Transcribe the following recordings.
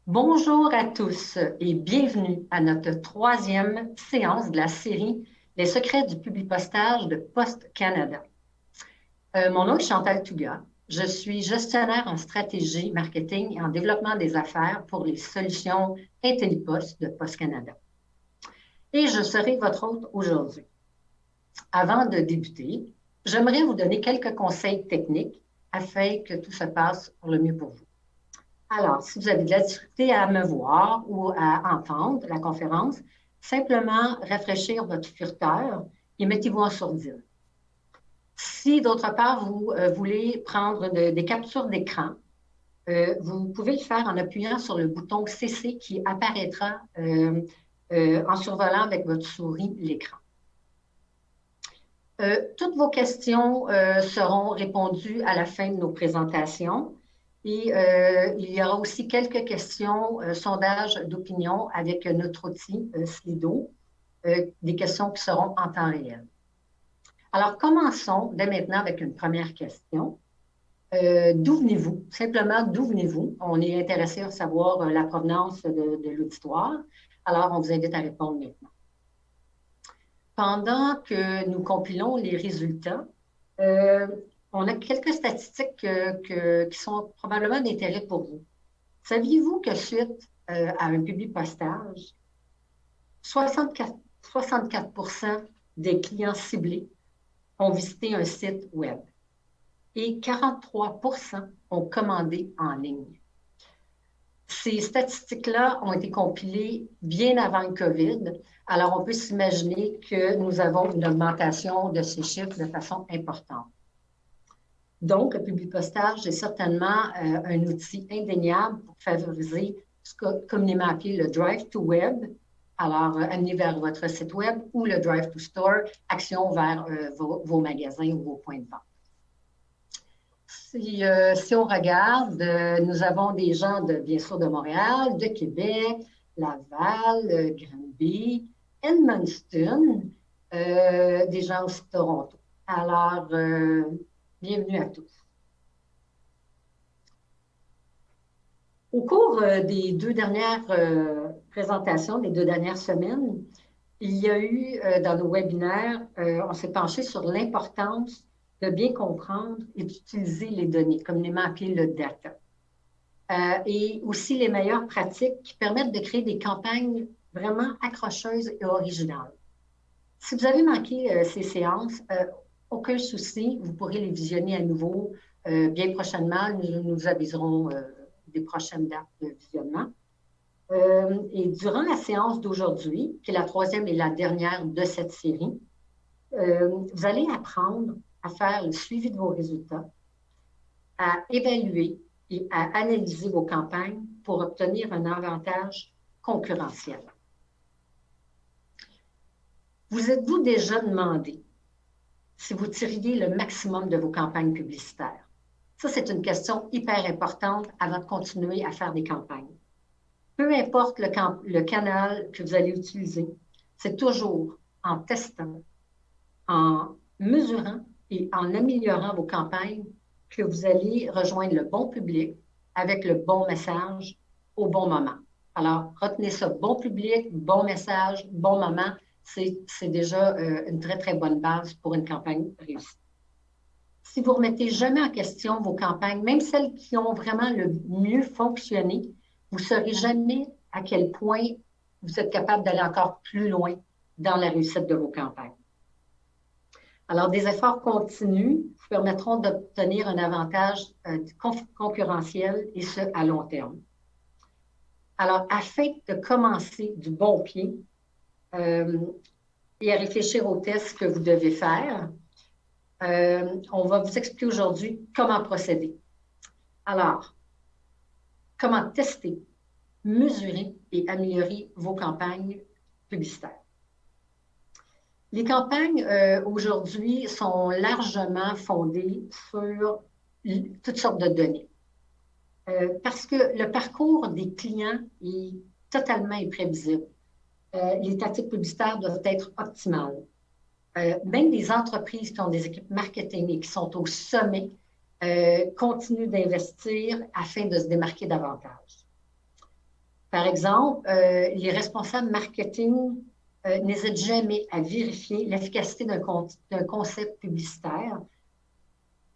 Bonjour à tous et bienvenue à notre troisième séance de la série Les secrets du publipostage de Post Canada. Mon nom est Chantal Touga. Je suis gestionnaire en stratégie, marketing et en développement des affaires pour les solutions Intellipost de Post Canada. Et je serai votre hôte aujourd'hui. Avant de débuter, j'aimerais vous donner quelques conseils techniques afin que tout se passe pour le mieux pour vous. Alors, si vous avez de la difficulté à me voir ou à entendre la conférence, simplement rafraîchir votre furteur et mettez-vous en sourdine. Si, d'autre part, vous voulez prendre des captures d'écran, vous pouvez le faire en appuyant sur le bouton CC qui apparaîtra en survolant avec votre souris l'écran. Toutes vos questions seront répondues à la fin de nos présentations. Et il y aura aussi quelques questions, sondages d'opinion avec notre outil Slido, des questions qui seront en temps réel. Alors, commençons dès maintenant avec une première question. D'où venez-vous? Simplement, d'où venez-vous? On est intéressé à savoir la provenance de l'auditoire. Alors, on vous invite à répondre maintenant. Pendant que nous compilons les résultats, on a quelques statistiques qui sont probablement d'intérêt pour vous. Saviez-vous que suite à un publipostage, 64% des clients ciblés ont visité un site web et 43% ont commandé en ligne? Ces statistiques-là ont été compilées bien avant le COVID. Alors, on peut s'imaginer que nous avons une augmentation de ces chiffres de façon importante. Donc, le publipostage est certainement un outil indéniable pour favoriser ce que communément appelé le Drive to Web. Alors, amener vers votre site web ou le Drive to Store, action vers vos magasins ou vos points de vente. Si on regarde, nous avons des gens, bien sûr, de Montréal, de Québec, Laval, Granby, Edmundston, des gens aussi de Toronto. Alors, bienvenue à tous. Au cours des deux dernières présentations, des deux dernières semaines, il y a eu dans nos webinaires, on s'est penché sur l'importance de bien comprendre et d'utiliser les données, communément appelées le data. Et aussi les meilleures pratiques qui permettent de créer des campagnes vraiment accrocheuses et originales. Si vous avez manqué ces séances, aucun souci, vous pourrez les visionner à nouveau bien prochainement. Nous vous aviserons des prochaines dates de visionnement. Et durant la séance d'aujourd'hui, qui est la troisième et la dernière de cette série, vous allez apprendre à faire le suivi de vos résultats, à évaluer et à analyser vos campagnes pour obtenir un avantage concurrentiel. Vous êtes-vous déjà demandé si vous tiriez le maximum de vos campagnes publicitaires? Ça, c'est une question hyper importante avant de continuer à faire des campagnes. Peu importe le canal que vous allez utiliser, c'est toujours en testant, en mesurant et en améliorant vos campagnes que vous allez rejoindre le bon public avec le bon message au bon moment. Alors, retenez ça, bon public, bon message, bon moment, c'est déjà une très, très bonne base pour une campagne réussie. Si vous ne remettez jamais en question vos campagnes, même celles qui ont vraiment le mieux fonctionné, vous ne saurez jamais à quel point vous êtes capable d'aller encore plus loin dans la réussite de vos campagnes. Alors, des efforts continus vous permettront d'obtenir un avantage concurrentiel et ce, à long terme. Alors, afin de commencer du bon pied et à réfléchir aux tests que vous devez faire, on va vous expliquer aujourd'hui comment procéder. Alors, comment tester, mesurer et améliorer vos campagnes publicitaires. Les campagnes aujourd'hui sont largement fondées sur toutes sortes de données. Parce que le parcours des clients est totalement imprévisible. Les tactiques publicitaires doivent être optimales. Même les entreprises qui ont des équipes marketing et qui sont au sommet continuent d'investir afin de se démarquer davantage. Par exemple, les responsables marketing n'hésitent jamais à vérifier l'efficacité d'un concept publicitaire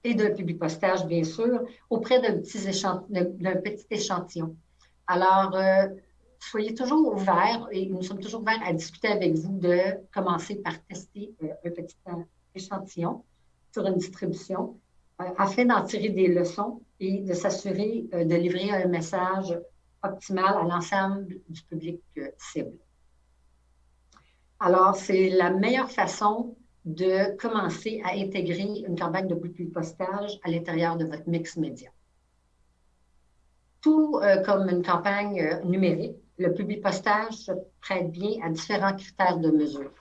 et d'un public postage, bien sûr, auprès d'un petit échantillon. Alors, soyez toujours ouverts et nous sommes toujours ouverts à discuter avec vous de commencer par tester un petit échantillon sur une distribution afin d'en tirer des leçons et de s'assurer de livrer un message optimal à l'ensemble du public cible. Alors, c'est la meilleure façon de commencer à intégrer une campagne de public postage à l'intérieur de votre mix média. Tout comme une campagne numérique, le public postage se prête bien à différents critères de mesure.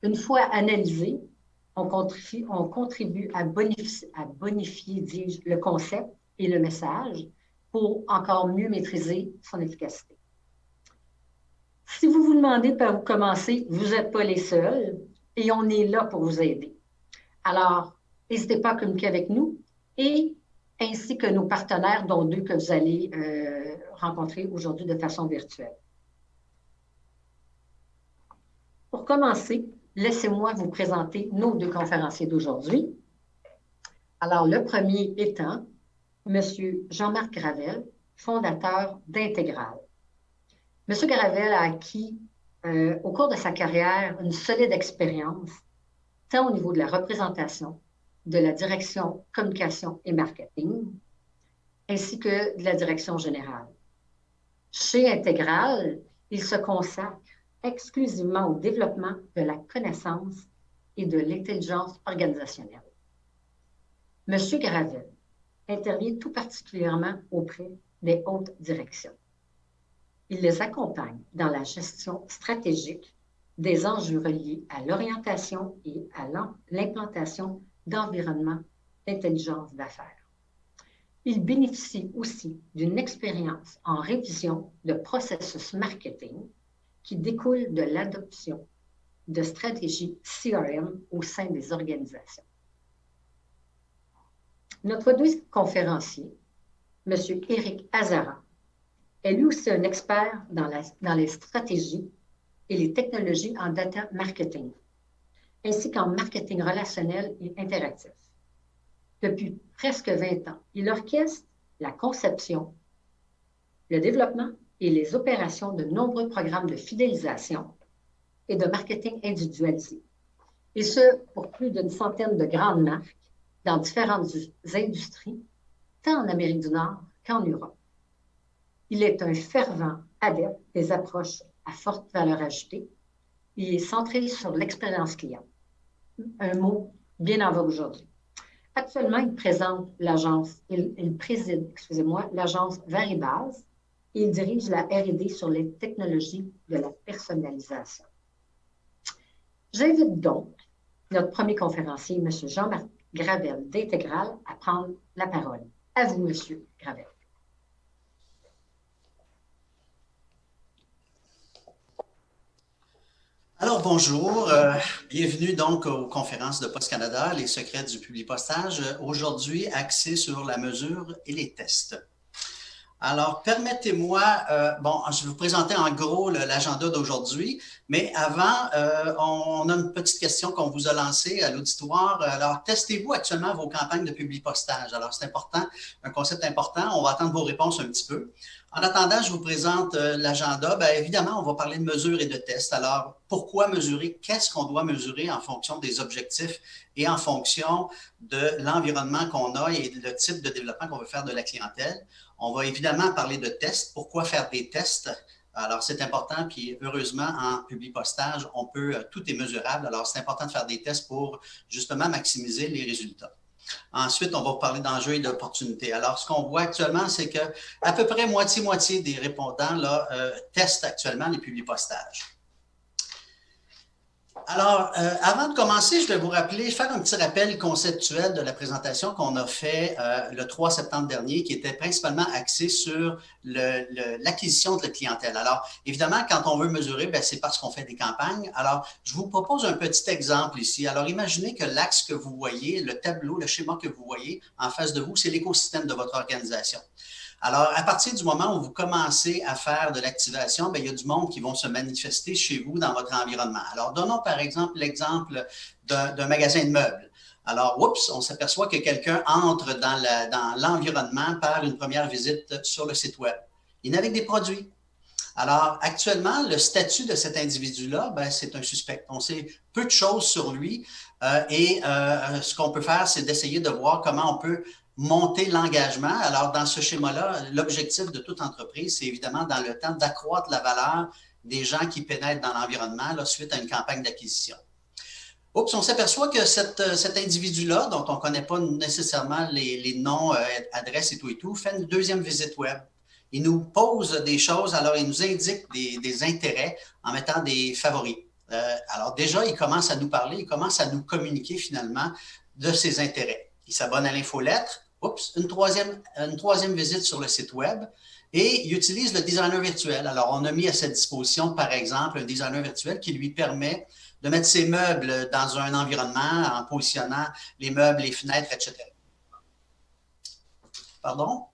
Une fois analysé, on contribue à bonifier, dis-je, le concept et le message pour encore mieux maîtriser son efficacité. Si vous vous demandez par où commencer, vous n'êtes pas les seuls et on est là pour vous aider. Alors, n'hésitez pas à communiquer avec nous et ainsi que nos partenaires, dont 2 que vous allez rencontrer aujourd'hui de façon virtuelle. Pour commencer, laissez-moi vous présenter nos 2 conférenciers d'aujourd'hui. Alors, le premier étant M. Jean-Marc Gravel, fondateur d'Intégral. M. Gravel a acquis au cours de sa carrière une solide expérience, tant au niveau de la représentation, de la direction communication et marketing, ainsi que de la direction générale. Chez Intégral, il se consacre exclusivement au développement de la connaissance et de l'intelligence organisationnelle. M. Gravel intervient tout particulièrement auprès des hautes directions. Il les accompagne dans la gestion stratégique des enjeux reliés à l'orientation et à l'implantation d'environnements d'intelligence d'affaires. Il bénéficie aussi d'une expérience en révision de processus marketing qui découle de l'adoption de stratégies CRM au sein des organisations. Notre deuxième conférencier, M. Éric Azara, est lui aussi un expert dans les stratégies et les technologies en data marketing, ainsi qu'en marketing relationnel et interactif. Depuis presque 20 ans, il orchestre la conception, le développement et les opérations de nombreux programmes de fidélisation et de marketing individualisé, et ce, pour plus d'une centaine de grandes marques dans différentes industries, tant en Amérique du Nord qu'en Europe. Il est un fervent adepte des approches à forte valeur ajoutée. Il est centré sur l'expérience client, un mot bien en vogue aujourd'hui. Actuellement, il préside l'agence Varibase et il dirige la R&D sur les technologies de la personnalisation. J'invite donc notre premier conférencier, M. Jean-Marc Gravel d'Intégral, à prendre la parole. À vous, M. Gravel. Alors, bonjour. Bienvenue donc aux conférences de Post Canada, les secrets du publipostage. Aujourd'hui, axé sur la mesure et les tests. Alors, permettez-moi, je vais vous présenter en gros l'agenda d'aujourd'hui, mais avant, on a une petite question qu'on vous a lancée à l'auditoire. Alors, testez-vous actuellement vos campagnes de publipostage? Alors, c'est important, un concept important. On va attendre vos réponses un petit peu. En attendant, je vous présente l'agenda. Bien, évidemment, on va parler de mesures et de tests. Alors, pourquoi mesurer? Qu'est-ce qu'on doit mesurer en fonction des objectifs et en fonction de l'environnement qu'on a et le type de développement qu'on veut faire de la clientèle? On va évidemment parler de tests. Pourquoi faire des tests? Alors, c'est important. Puis, heureusement, en publipostage, tout est mesurable. Alors, c'est important de faire des tests pour justement maximiser les résultats. Ensuite, on va parler d'enjeux et d'opportunités. Alors, ce qu'on voit actuellement, c'est qu'à peu près moitié-moitié des répondants testent actuellement les publipostages. Alors, avant de commencer, je vais vous faire un petit rappel conceptuel de la présentation qu'on a fait le 3 septembre dernier, qui était principalement axée sur l'acquisition de la clientèle. Alors, évidemment, quand on veut mesurer, c'est parce qu'on fait des campagnes. Alors, je vous propose un petit exemple ici. Alors, imaginez que l'axe que vous voyez, le tableau, le schéma que vous voyez en face de vous, c'est l'écosystème de votre organisation. Alors, à partir du moment où vous commencez à faire de l'activation, il y a du monde qui vont se manifester chez vous dans votre environnement. Alors, donnons par exemple l'exemple d'un magasin de meubles. Alors, oups, on s'aperçoit que quelqu'un entre dans l'environnement par une première visite sur le site web. Il n'a avec des produits. Alors, actuellement, le statut de cet individu-là, c'est un suspect. On sait peu de choses sur lui et ce qu'on peut faire, c'est d'essayer de voir comment on peut monter l'engagement. Alors, dans ce schéma-là, l'objectif de toute entreprise, c'est évidemment dans le temps d'accroître la valeur des gens qui pénètrent dans l'environnement suite à une campagne d'acquisition. Oups, on s'aperçoit que cet individu-là, dont on ne connaît pas nécessairement les noms, adresses et tout, fait une deuxième visite web. Il nous pose des choses, alors il nous indique des intérêts en mettant des favoris. Alors déjà, il commence à nous parler, il commence à nous communiquer finalement de ses intérêts. Il s'abonne à l'infolettre, oups, une troisième visite sur le site web et il utilise le designer virtuel. Alors, on a mis à sa disposition, par exemple, un designer virtuel qui lui permet de mettre ses meubles dans un environnement en positionnant les meubles, les fenêtres, etc. Pardon?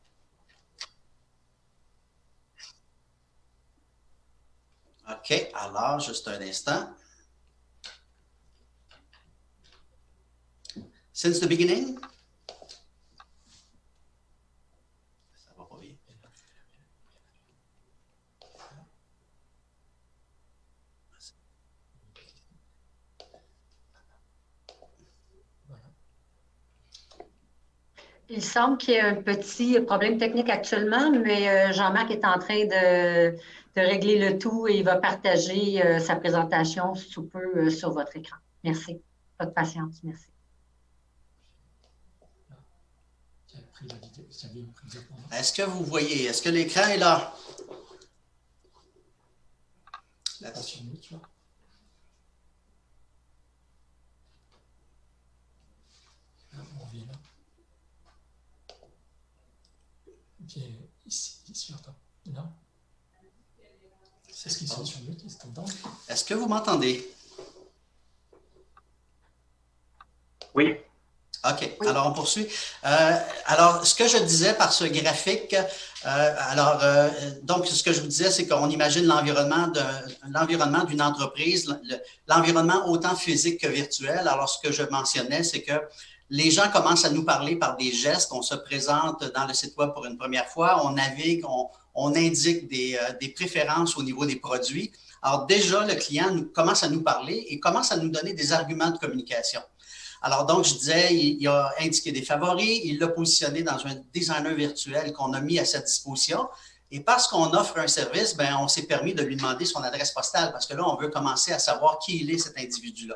OK, alors, juste un instant. Since the beginning? Ça va pas bien. Il semble qu'il y ait un petit problème technique actuellement, mais Jean-Marc est en train de régler le tout et il va partager sa présentation sous peu sur votre écran. Merci. Votre patience, merci. Est-ce que vous voyez? Est-ce que l'écran est là? Est-ce que vous m'entendez? Oui. OK. Oui. Alors, on poursuit. Alors, ce que je disais par ce graphique, donc, ce que je vous disais, c'est qu'on imagine l'environnement d'une entreprise, l'environnement autant physique que virtuel. Alors, ce que je mentionnais, c'est que les gens commencent à nous parler par des gestes. On se présente dans le site web pour une première fois. On navigue, on indique des préférences au niveau des produits. Alors, déjà, le client commence à nous parler et commence à nous donner des arguments de communication. Alors, donc, je disais, il a indiqué des favoris, il l'a positionné dans un designer virtuel qu'on a mis à sa disposition. Et parce qu'on offre un service, on s'est permis de lui demander son adresse postale parce que là, on veut commencer à savoir qui il est, cet individu-là.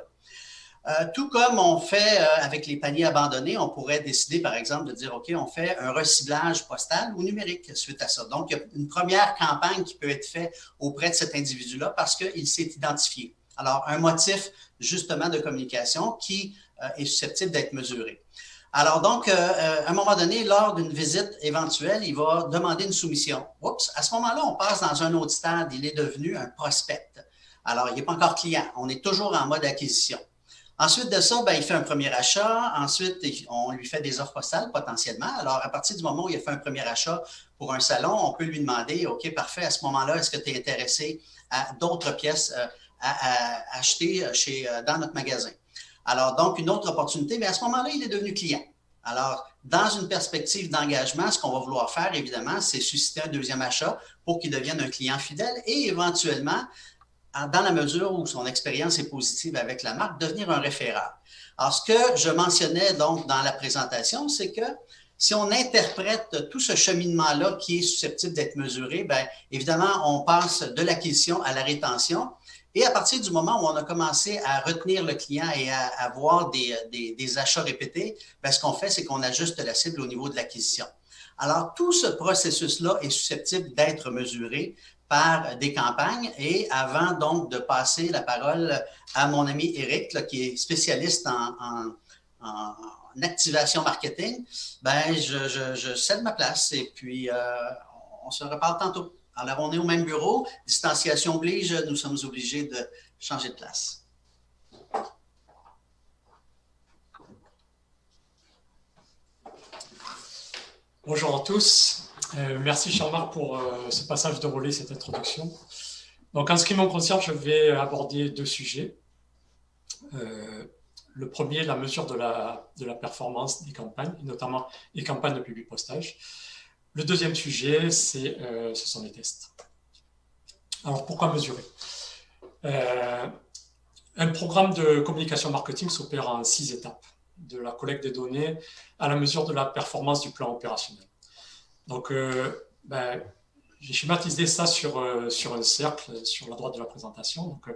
Tout comme on fait avec les paniers abandonnés, on pourrait décider, par exemple, de dire, OK, on fait un reciblage postal ou numérique suite à ça. Donc, il y a une première campagne qui peut être faite auprès de cet individu-là parce qu'il s'est identifié. Alors, un motif, justement, de communication qui est susceptible d'être mesuré. Alors, donc, à un moment donné, lors d'une visite éventuelle, il va demander une soumission. Oups, à ce moment-là, on passe dans un autre stade. Il est devenu un prospect. Alors, il n'est pas encore client. On est toujours en mode acquisition. Ensuite de ça, il fait un premier achat. Ensuite, on lui fait des offres postales potentiellement. Alors, à partir du moment où il a fait un premier achat pour un salon, on peut lui demander, OK, parfait, à ce moment-là, est-ce que tu es intéressé à d'autres pièces à acheter dans notre magasin? Alors, donc, une autre opportunité, mais à ce moment-là, il est devenu client. Alors, dans une perspective d'engagement, ce qu'on va vouloir faire, évidemment, c'est susciter un deuxième achat pour qu'il devienne un client fidèle et éventuellement, dans la mesure où son expérience est positive avec la marque, devenir un référent. Alors, ce que je mentionnais donc dans la présentation, c'est que si on interprète tout ce cheminement-là qui est susceptible d'être mesuré, évidemment, on passe de l'acquisition à la rétention. Et à partir du moment où on a commencé à retenir le client et à avoir des achats répétés, ce qu'on fait, c'est qu'on ajuste la cible au niveau de l'acquisition. Alors, tout ce processus-là est susceptible d'être mesuré par des campagnes. Et avant donc de passer la parole à mon ami Éric, là, qui est spécialiste en activation marketing, je cède ma place et puis on se reparle tantôt. Alors, on est au même bureau, distanciation oblige, nous sommes obligés de changer de place. Bonjour à tous. Merci Jean-Marc pour ce passage de relais, cette introduction. Donc en ce qui me concerne, je vais aborder deux sujets. Le premier, la mesure de la performance des campagnes, notamment les campagnes de publipostage. Le deuxième sujet, ce sont les tests. Alors pourquoi mesurer? Un programme de communication marketing s'opère en 6 étapes, de la collecte des données à la mesure de la performance du plan opérationnel. Donc, j'ai schématisé ça sur un cercle sur la droite de la présentation. Donc,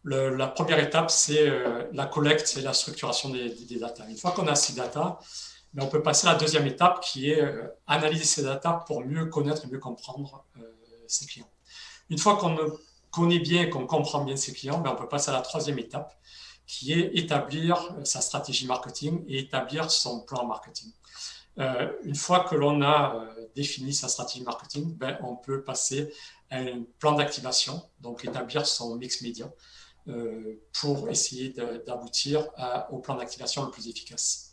la première étape, c'est la collecte, c'est la structuration des data. Une fois qu'on a ces data, on peut passer à la deuxième étape qui est analyser ces data pour mieux connaître et mieux comprendre ses clients. Une fois qu'on connaît bien et qu'on comprend bien ses clients, on peut passer à la troisième étape qui est établir sa stratégie marketing et établir son plan marketing. Une fois que l'on a défini sa stratégie marketing, on peut passer à un plan d'activation, donc établir son mix média pour essayer d'aboutir au plan d'activation le plus efficace.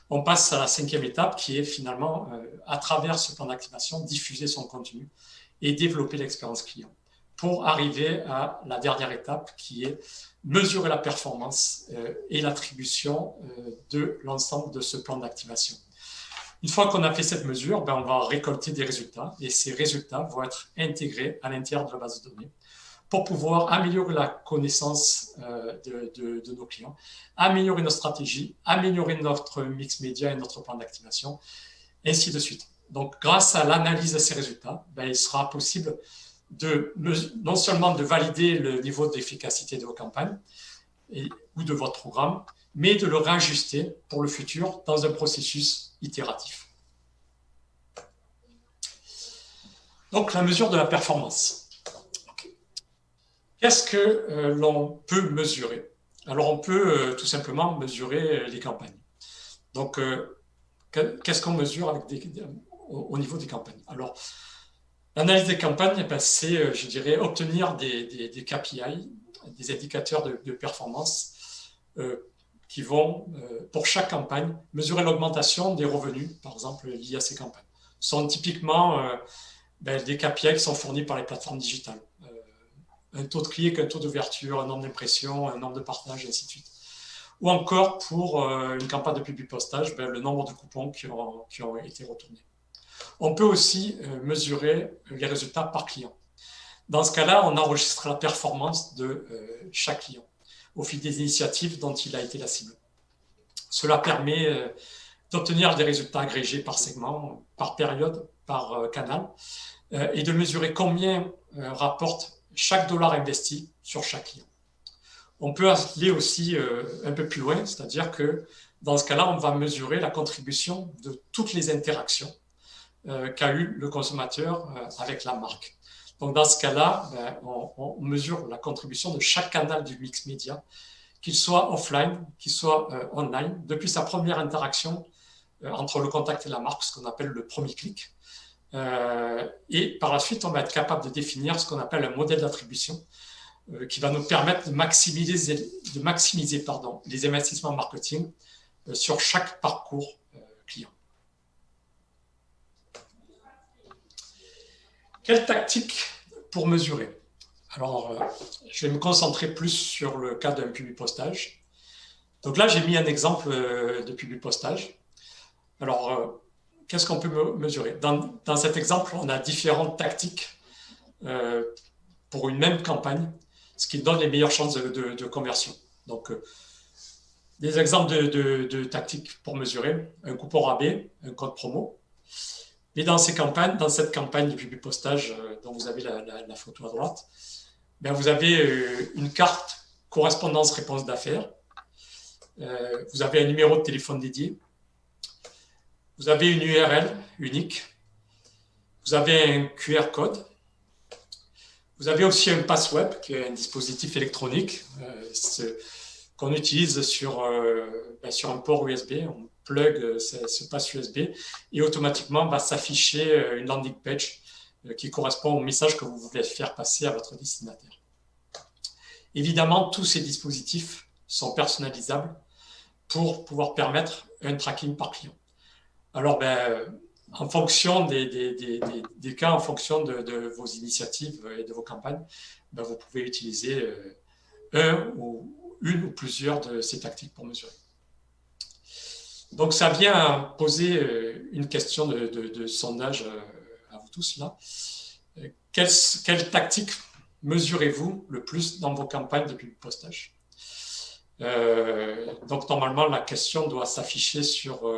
On passe à la cinquième étape qui est finalement, à travers ce plan d'activation, diffuser son contenu et développer l'expérience client pour arriver à la dernière étape qui est mesurer la performance et l'attribution de l'ensemble de ce plan d'activation. Une fois qu'on a fait cette mesure, on va récolter des résultats et ces résultats vont être intégrés à l'intérieur de la base de données pour pouvoir améliorer la connaissance de nos clients, améliorer nos stratégies, améliorer notre mix média et notre plan d'activation, et ainsi de suite. Donc, grâce à l'analyse de ces résultats, il sera possible non seulement de valider le niveau d'efficacité de vos campagnes ou de votre programme, mais de le réajuster pour le futur dans un processus itératif. Donc, la mesure de la performance. Qu'est-ce que l'on peut mesurer? Alors, on peut tout simplement mesurer les campagnes. Donc, qu'est-ce qu'on mesure au niveau des campagnes? Alors, l'analyse des campagnes, c'est, je dirais, obtenir des KPI, des indicateurs de performance qui vont, pour chaque campagne, mesurer l'augmentation des revenus, par exemple, liés à ces campagnes. Ce sont typiquement des KPI qui sont fournis par les plateformes digitales. Un taux de clic, un taux d'ouverture, un nombre d'impressions, un nombre de partages, et ainsi de suite. Ou encore, pour une campagne de publipostage, le nombre de coupons qui ont été retournés. On peut aussi mesurer les résultats par client. Dans ce cas-là, on enregistre la performance de chaque client au fil des initiatives dont il a été la cible. Cela permet d'obtenir des résultats agrégés par segment, par période, par canal, et de mesurer combien rapporte chaque dollar investi sur chaque client. On peut aller aussi un peu plus loin, c'est-à-dire que dans ce cas-là, on va mesurer la contribution de toutes les interactions qu'a eu le consommateur avec la marque. Donc, dans ce cas-là, on mesure la contribution de chaque canal du mix média, qu'il soit offline, qu'il soit online, depuis sa première interaction entre le contact et la marque, ce qu'on appelle le premier clic. Et par la suite, on va être capable de définir ce qu'on appelle un modèle d'attribution qui va nous permettre de maximiser les investissements marketing sur chaque parcours client. Quelle tactique pour mesurer? Alors, je vais me concentrer plus sur le cas d'un publipostage. Donc là, j'ai mis un exemple de publipostage. Alors, qu'est-ce qu'on peut mesurer? Dans cet exemple, on a différentes tactiques pour une même campagne, ce qui donne les meilleures chances de conversion. Donc, des exemples de tactiques pour mesurer: un coupon rabais, un code promo. Et dans cette campagne de publipostage dont vous avez la photo à droite, vous avez une carte correspondance réponse d'affaires. Vous avez un numéro de téléphone dédié. Vous avez une URL unique. Vous avez un QR code. Vous avez aussi un pass web, qui est un dispositif électronique qu'on utilise sur un port USB. On plug ce pass USB et automatiquement va s'afficher une landing page qui correspond au message que vous voulez faire passer à votre destinataire. Évidemment, tous ces dispositifs sont personnalisables pour pouvoir permettre un tracking par client. Alors, en fonction des cas, en fonction de vos initiatives et de vos campagnes, ben, vous pouvez utiliser une ou plusieurs de ces tactiques pour mesurer. Donc, ça vient poser une question de sondage à vous tous là. Quelle tactique mesurez-vous le plus dans vos campagnes de publipostage? Donc, normalement, la question doit s'afficher sur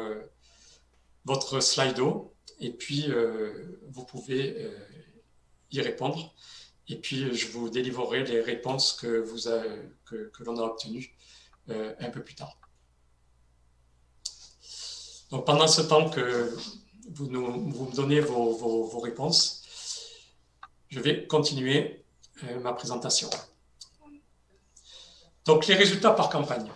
votre Slido et puis vous pouvez y répondre. Et puis, je vous délivrerai les réponses que l'on a obtenues un peu plus tard. Donc, pendant ce temps que vous me donnez vos réponses, je vais continuer ma présentation. Donc, les résultats par campagne.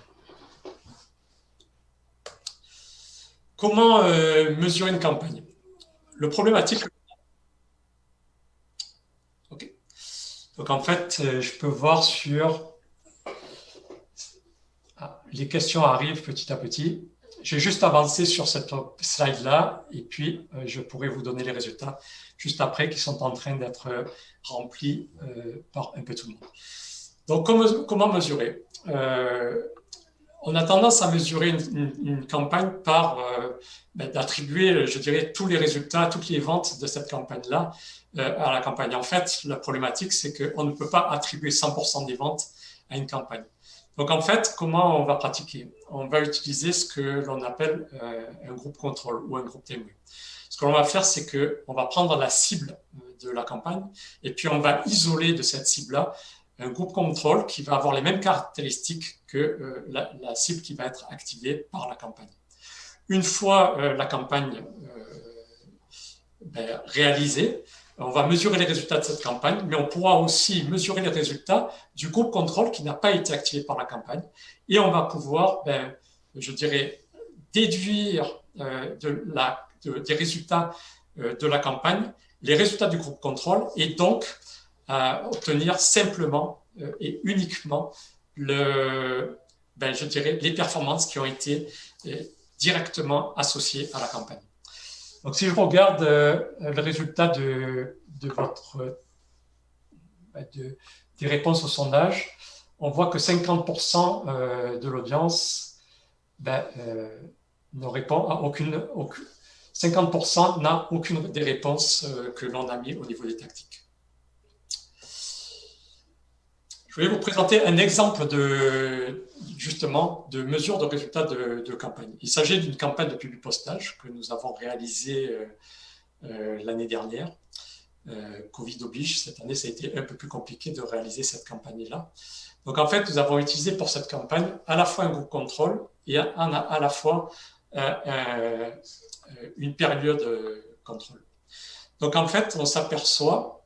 Comment mesurer une campagne? Le problématique. OK. Donc, en fait, je peux voir sur. Les questions arrivent petit à petit. J'ai juste avancé sur cette slide-là et puis je pourrai vous donner les résultats juste après qui sont en train d'être remplis par un peu tout le monde. Donc, comment mesurer? On a tendance à mesurer une campagne par d'attribuer, je dirais, tous les résultats, toutes les ventes de cette campagne-là à la campagne. En fait, la problématique, c'est qu'on ne peut pas attribuer 100% des ventes à une campagne. Donc, en fait, comment on va pratiquer? On va utiliser ce que l'on appelle un groupe contrôle ou un groupe témoin. Ce que l'on va faire, c'est qu'on va prendre la cible de la campagne et puis on va isoler de cette cible-là un groupe contrôle qui va avoir les mêmes caractéristiques que la cible qui va être activée par la campagne. Une fois la campagne réalisée, on va mesurer les résultats de cette campagne, mais on pourra aussi mesurer les résultats du groupe contrôle qui n'a pas été activé par la campagne. Et on va pouvoir, je dirais, déduire des résultats de la campagne, les résultats du groupe contrôle, et donc obtenir simplement et uniquement je dirais, les performances qui ont été directement associées à la campagne. Donc, si je regarde le résultat des réponses au sondage, on voit que 50% de l'audience ne répond à aucune 50% n'a aucune des réponses que l'on a mis au niveau des tactiques. Je vais vous présenter un exemple justement de mesure de résultats de campagne. Il s'agit d'une campagne de publipostage que nous avons réalisée l'année dernière. Covid oblige, cette année, ça a été un peu plus compliqué de réaliser cette campagne-là. Donc, en fait, nous avons utilisé pour cette campagne à la fois un groupe contrôle et à la fois une période contrôle. Donc, en fait, on s'aperçoit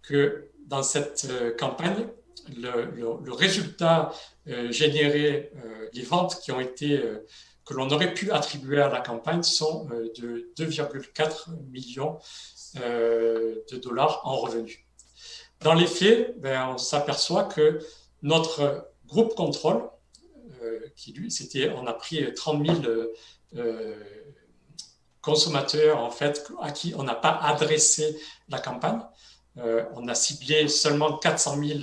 que dans cette campagne, le résultat généré, les ventes qui ont été, que l'on aurait pu attribuer à la campagne sont de 2,4 millions de dollars en revenus. Dans les faits, on s'aperçoit que notre groupe contrôle, qui lui, on a pris 30 000 consommateurs en fait, à qui on n'a pas adressé la campagne. On a ciblé seulement 400 000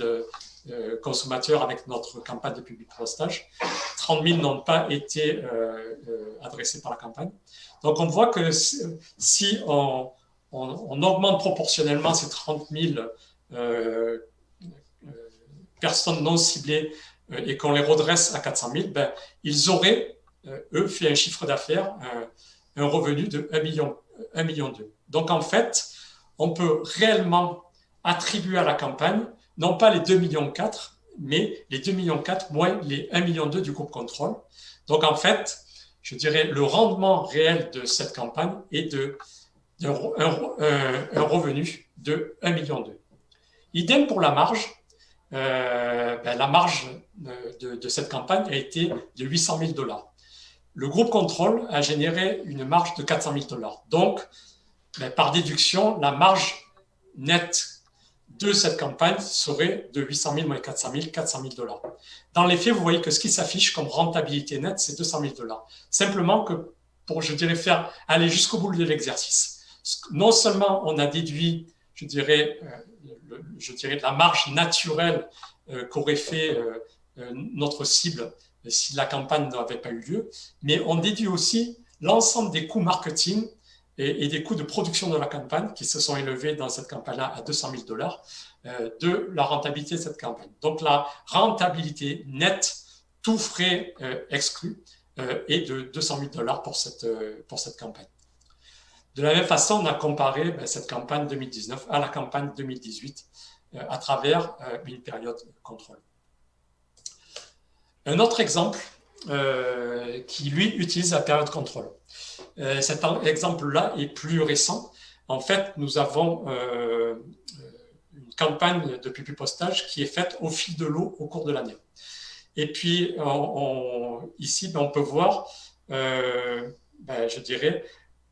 consommateurs avec notre campagne de publipostage. 30 000 n'ont pas été adressés par la campagne. Donc, on voit que si on augmente proportionnellement ces 30 000 personnes non ciblées et qu'on les redresse à 400 000, ils auraient, eux, fait un chiffre d'affaires, un revenu de 1,2 million. Donc, en fait, on peut réellement attribuer à la campagne, non pas les 2,4 millions, mais les 2,4 millions moins les 1,2 million du groupe contrôle. Donc, en fait, je dirais le rendement réel de cette campagne est un revenu de 1,2 million. Idem pour la marge. La marge de cette campagne a été de 800 000 $. Le groupe contrôle a généré une marge de 400 000 $. Donc, par déduction, la marge nette de cette campagne serait de 800 000 moins 400 000, 400 000 $. Dans les faits, vous voyez que ce qui s'affiche comme rentabilité nette, c'est 200 000 $. Simplement que je dirais, aller jusqu'au bout de l'exercice. Non seulement on a déduit, je dirais, de la marge naturelle qu'aurait fait notre cible si la campagne n'avait pas eu lieu, mais on déduit aussi l'ensemble des coûts marketing et des coûts de production de la campagne qui se sont élevés dans cette campagne-là à $200 000 de la rentabilité de cette campagne. Donc la rentabilité nette, tout frais exclus, est de $200 000 pour cette campagne. De la même façon, on a comparé cette campagne 2019 à la campagne 2018 à travers une période de contrôle. Un autre exemple qui, lui, utilise la période de contrôle. Cet exemple-là est plus récent. En fait, nous avons une campagne de publipostage qui est faite au fil de l'eau au cours de l'année. Et puis, ici, on peut voir, je dirais,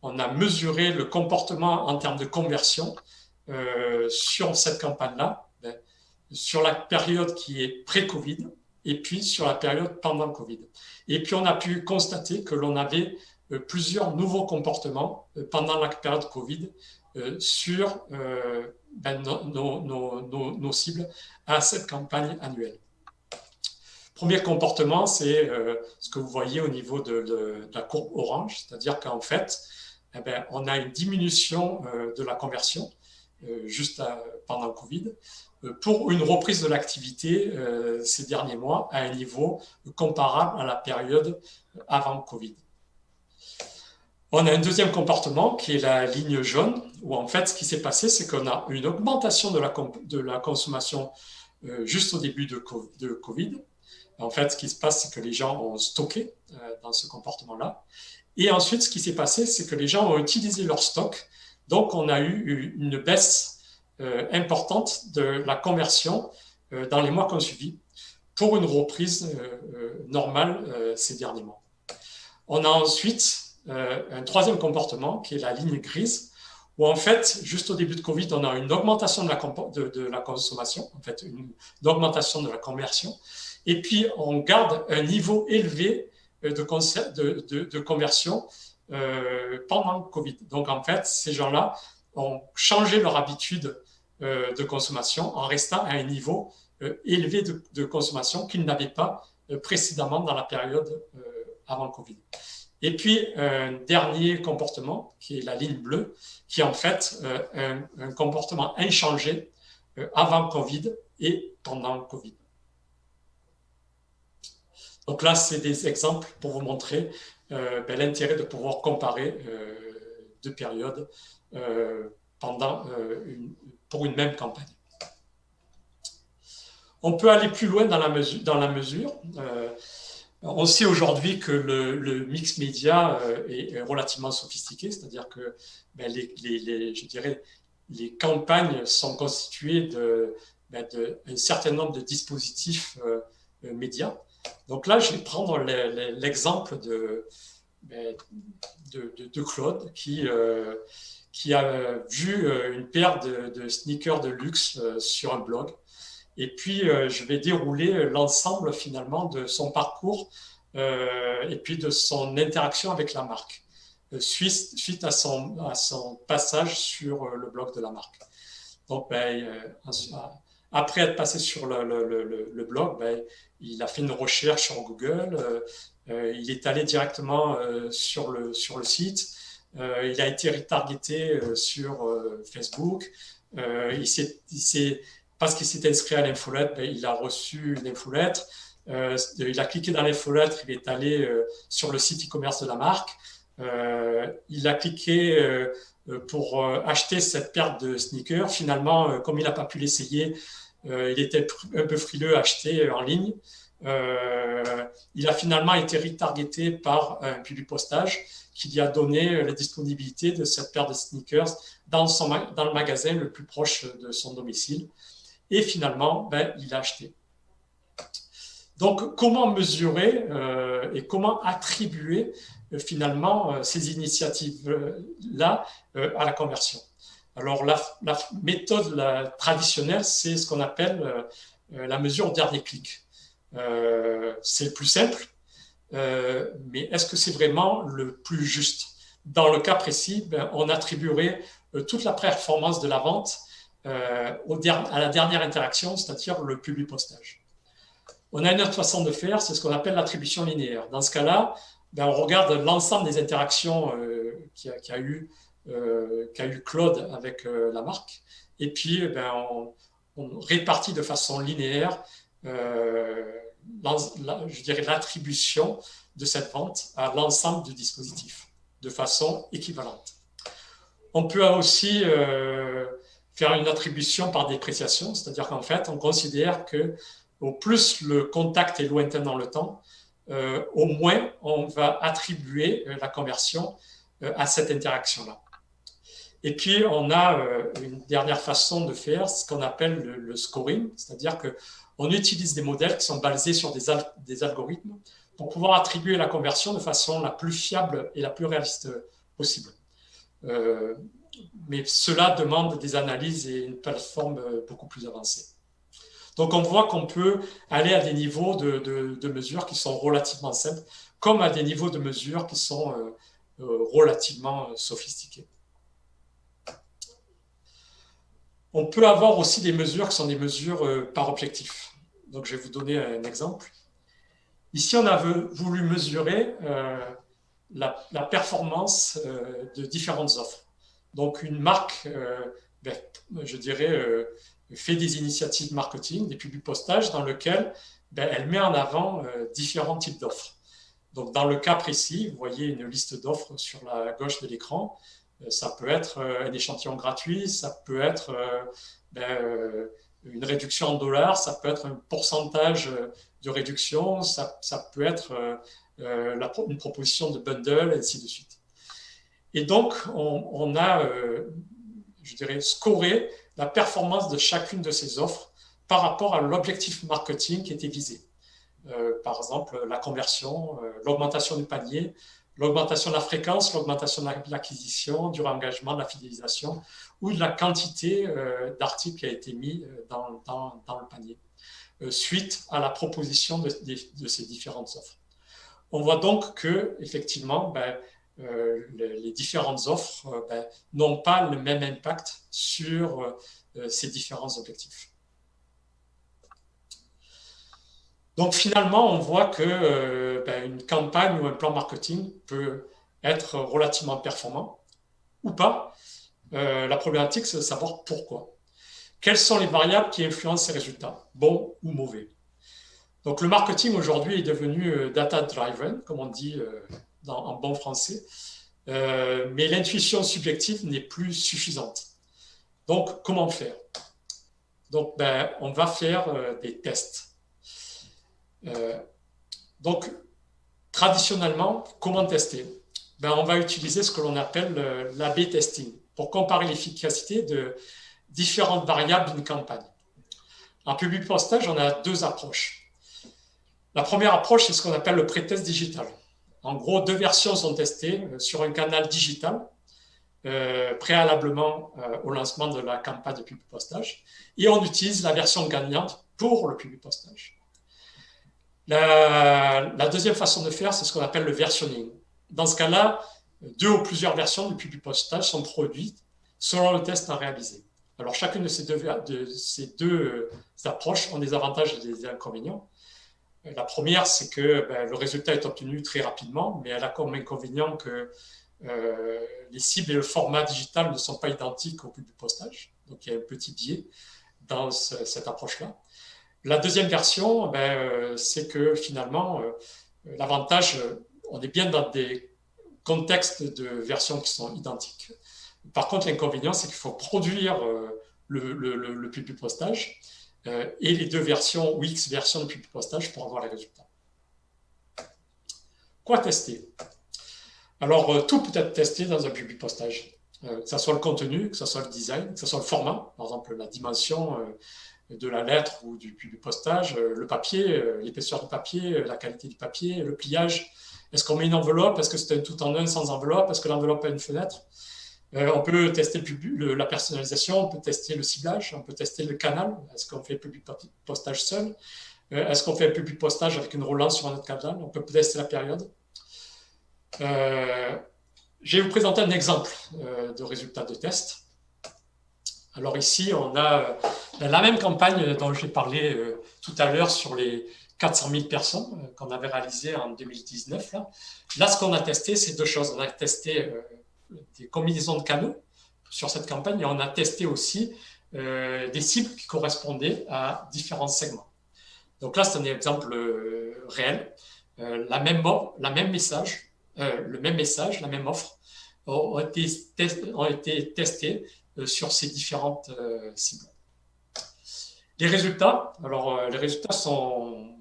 on a mesuré le comportement en termes de conversion sur cette campagne-là, sur la période qui est pré-Covid et puis sur la période pendant le Covid. Et puis, on a pu constater que l'on avait plusieurs nouveaux comportements pendant la période Covid sur nos cibles à cette campagne annuelle. Premier comportement, c'est ce que vous voyez au niveau de la courbe orange, c'est-à-dire qu'en fait, on a une diminution de la conversion juste pendant le Covid pour une reprise de l'activité ces derniers mois à un niveau comparable à la période avant Covid. On a un deuxième comportement qui est la ligne jaune, où en fait, ce qui s'est passé, c'est qu'on a une augmentation de la consommation juste au début de Covid. En fait, ce qui se passe, c'est que les gens ont stocké dans ce comportement-là. Et ensuite, ce qui s'est passé, c'est que les gens ont utilisé leur stock. Donc, on a eu une baisse importante de la conversion dans les mois qui ont suivi pour une reprise normale ces derniers mois. On a ensuite un troisième comportement qui est la ligne grise, où en fait, juste au début de Covid, on a une augmentation de la consommation, en fait, une augmentation de la conversion. Et puis, on garde un niveau élevé de conversion pendant le Covid. Donc, en fait, ces gens-là ont changé leur habitude de consommation en restant à un niveau élevé de consommation qu'ils n'avaient pas précédemment dans la période avant le Covid. Et puis, un dernier comportement, qui est la ligne bleue, qui est en fait un comportement inchangé avant le Covid et pendant le Covid. Donc là, c'est des exemples pour vous montrer l'intérêt de pouvoir comparer deux périodes pour une même campagne. On peut aller plus loin dans la mesure. On sait aujourd'hui que le mix média est relativement sophistiqué, c'est-à-dire que je dirais, les campagnes sont constituées d'un certain nombre de dispositifs médias. Donc là, je vais prendre l'exemple de Claude qui a vu une paire de sneakers de luxe sur un blog. Et puis, je vais dérouler l'ensemble finalement de son parcours et puis de son interaction avec la marque suite à son passage sur le blog de la marque. Donc, après être passé sur le blog, il a fait une recherche sur Google, il est allé directement sur le site, il a été retargeté sur Facebook, parce qu'il s'est inscrit à l'infolettre, il a reçu une infolettre, il a cliqué dans l'infolettre, il est allé sur le site e-commerce de la marque, il a cliqué pour acheter cette paire de sneakers. Finalement, comme il n'a pas pu l'essayer, il était un peu frileux à acheter en ligne. Il a finalement été retargeté par un publipostage qui lui a donné la disponibilité de cette paire de sneakers dans le magasin le plus proche de son domicile. Et finalement, il a acheté. Donc, comment mesurer et comment attribuer finalement ces initiatives-là à la conversion? Alors, la méthode traditionnelle, c'est ce qu'on appelle la mesure au dernier clic. C'est le plus simple. mais est-ce que c'est vraiment le plus juste? Dans le cas précis, on attribuerait toute la performance de la vente à la dernière interaction, c'est-à-dire le publipostage. On a une autre façon de faire, c'est ce qu'on appelle l'attribution linéaire. Dans ce cas-là, on regarde l'ensemble des interactions qu'a eu Claude avec la marque, et puis on répartit de façon linéaire, je dirais, l'attribution de cette vente à l'ensemble du dispositif, de façon équivalente. On peut aussi faire une attribution par dépréciation, c'est-à-dire qu'en fait, on considère que au plus le contact est lointain dans le temps, au moins on va attribuer la conversion à cette interaction-là. Et puis, on a une dernière façon de faire, ce qu'on appelle le scoring, c'est-à-dire qu'on utilise des modèles qui sont basés sur des algorithmes pour pouvoir attribuer la conversion de façon la plus fiable et la plus réaliste possible. Mais cela demande des analyses et une plateforme beaucoup plus avancée. Donc, on voit qu'on peut aller à des niveaux de mesure qui sont relativement simples, comme à des niveaux de mesure qui sont relativement sophistiqués. On peut avoir aussi des mesures qui sont des mesures par objectif. Donc, je vais vous donner un exemple. Ici, on a voulu mesurer la performance de différentes offres. Donc, une marque, je dirais, fait des initiatives marketing, des publipostages dans lesquels elle met en avant différents types d'offres. Donc, dans le cas précis, vous voyez une liste d'offres sur la gauche de l'écran. Ça peut être un échantillon gratuit, ça peut être une réduction en dollars, ça peut être un pourcentage de réduction, ça peut être une proposition de bundle, et ainsi de suite. Et donc, on a, je dirais, scoré la performance de chacune de ces offres par rapport à l'objectif marketing qui était visé. Par exemple, la conversion, l'augmentation du panier, l'augmentation de la fréquence, l'augmentation de l'acquisition, du réengagement, de la fidélisation ou de la quantité d'articles qui a été mis dans le panier suite à la proposition de ces différentes offres. On voit donc que, effectivement, les différentes offres n'ont pas le même impact sur ces différents objectifs. Donc finalement, on voit qu'une campagne ou un plan marketing peut être relativement performant ou pas. La problématique, c'est de savoir pourquoi. Quelles sont les variables qui influencent ces résultats, bons ou mauvais? Donc le marketing aujourd'hui est devenu data-driven, comme on dit en bon français, mais l'intuition subjective n'est plus suffisante. Donc comment faire? Donc on va faire des tests. Donc, traditionnellement, comment tester? On va utiliser ce que l'on appelle l'A/B testing pour comparer l'efficacité de différentes variables d'une campagne. En publipostage, on a deux approches. La première approche, c'est ce qu'on appelle le pré-test digital. En gros, deux versions sont testées sur un canal digital préalablement au lancement de la campagne de publipostage et on utilise la version gagnante pour le publipostage. La deuxième façon de faire, c'est ce qu'on appelle le versionning. Dans ce cas-là, deux ou plusieurs versions du publipostage sont produites selon le test à réaliser. Alors, chacune de ces deux approches ont des avantages et des inconvénients. La première, c'est que le résultat est obtenu très rapidement, mais elle a comme inconvénient que les cibles et le format digital ne sont pas identiques au publipostage. Donc, il y a un petit biais dans cette approche-là. La deuxième version, c'est que finalement, l'avantage, on est bien dans des contextes de versions qui sont identiques. Par contre, l'inconvénient, c'est qu'il faut produire le publipostage et les deux versions ou X versions de publipostage pour avoir les résultats. Quoi tester? Alors, tout peut être testé dans un publipostage, que ce soit le contenu, que ce soit le design, que ce soit le format, par exemple la dimension de la lettre ou du publipostage, le papier, l'épaisseur du papier, la qualité du papier, le pliage. Est-ce qu'on met une enveloppe? Est-ce que c'est un tout en un sans enveloppe? Est-ce que l'enveloppe a une fenêtre? On peut tester la personnalisation, on peut tester le ciblage, on peut tester le canal. Est-ce qu'on fait le publipostage seul? Est-ce qu'on fait un public postage avec une relance sur un autre canal? On peut tester la période. Je vais vous présenter un exemple de résultat de test. Alors ici, on a la même campagne dont j'ai parlé tout à l'heure sur les 400 000 personnes qu'on avait réalisées en 2019. Là, ce qu'on a testé, c'est deux choses. On a testé des combinaisons de canaux sur cette campagne et on a testé aussi des cibles qui correspondaient à différents segments. Donc là, c'est un exemple réel. Le même message, la même offre ont été testés sur ces différentes cibles. Les résultats, alors les résultats sont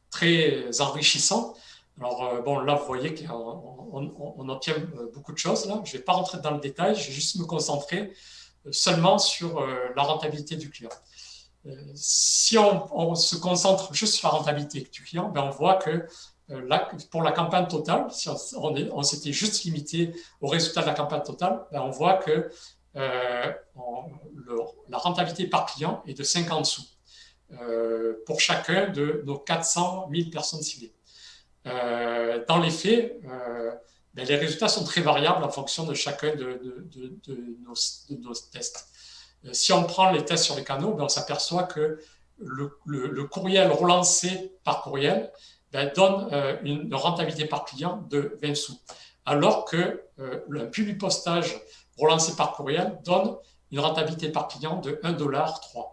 très enrichissants. Alors bon, là, vous voyez qu'on obtient beaucoup de choses. Là. Je ne vais pas rentrer dans le détail, je vais juste me concentrer seulement sur la rentabilité du client. Si on se concentre juste sur la rentabilité du client, ben on voit que pour la campagne totale, si on s'était juste limité au résultat de la campagne totale, ben on voit que la rentabilité par client est de 50 sous pour chacun de nos 400 000 personnes ciblées. Dans les faits, ben les résultats sont très variables en fonction de chacun de nos tests. Si on prend les tests sur les canaux, ben on s'aperçoit que le courriel relancé par courriel ben donne une rentabilité par client de 20 sous, alors que le public postage relancé par courriel donne une rentabilité par client de 1,3 $.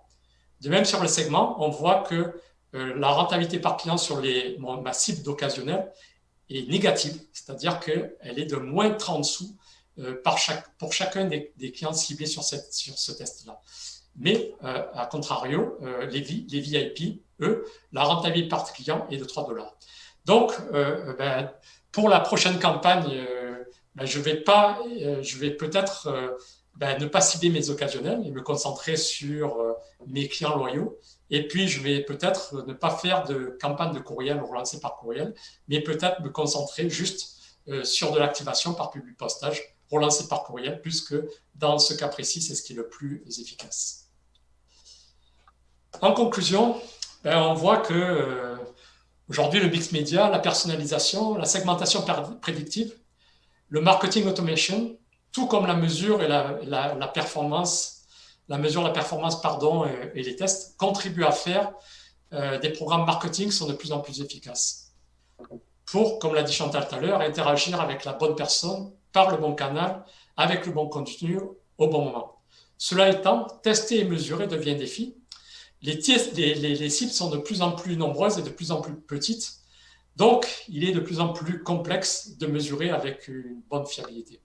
De même, sur le segment, on voit que la rentabilité par client sur ma cible d'occasionnel est négative, c'est-à-dire qu'elle est de moins 30 sous pour chacun des clients ciblés sur ce test-là. Mais, à contrario, les VIP, eux, la rentabilité par client est de 3 $. Donc, pour la prochaine campagne, je vais peut-être ne pas cibler mes occasionnels et me concentrer sur mes clients loyaux. Et puis, je vais peut-être ne pas faire de campagne de courriel relancée par courriel, mais peut-être me concentrer juste sur de l'activation par public postage relancé par courriel, puisque dans ce cas précis, c'est ce qui est le plus efficace. En conclusion, on voit que aujourd'hui, le mix média, la personnalisation, la segmentation prédictive, le marketing automation, tout comme la mesure et la performance, et les tests contribuent à faire des programmes marketing sont de plus en plus efficaces pour, comme l'a dit Chantal tout à l'heure, interagir avec la bonne personne par le bon canal, avec le bon contenu au bon moment. Cela étant, tester et mesurer devient un défi. Les cibles sont de plus en plus nombreuses et de plus en plus petites, donc il est de plus en plus complexe de mesurer avec une bonne fiabilité.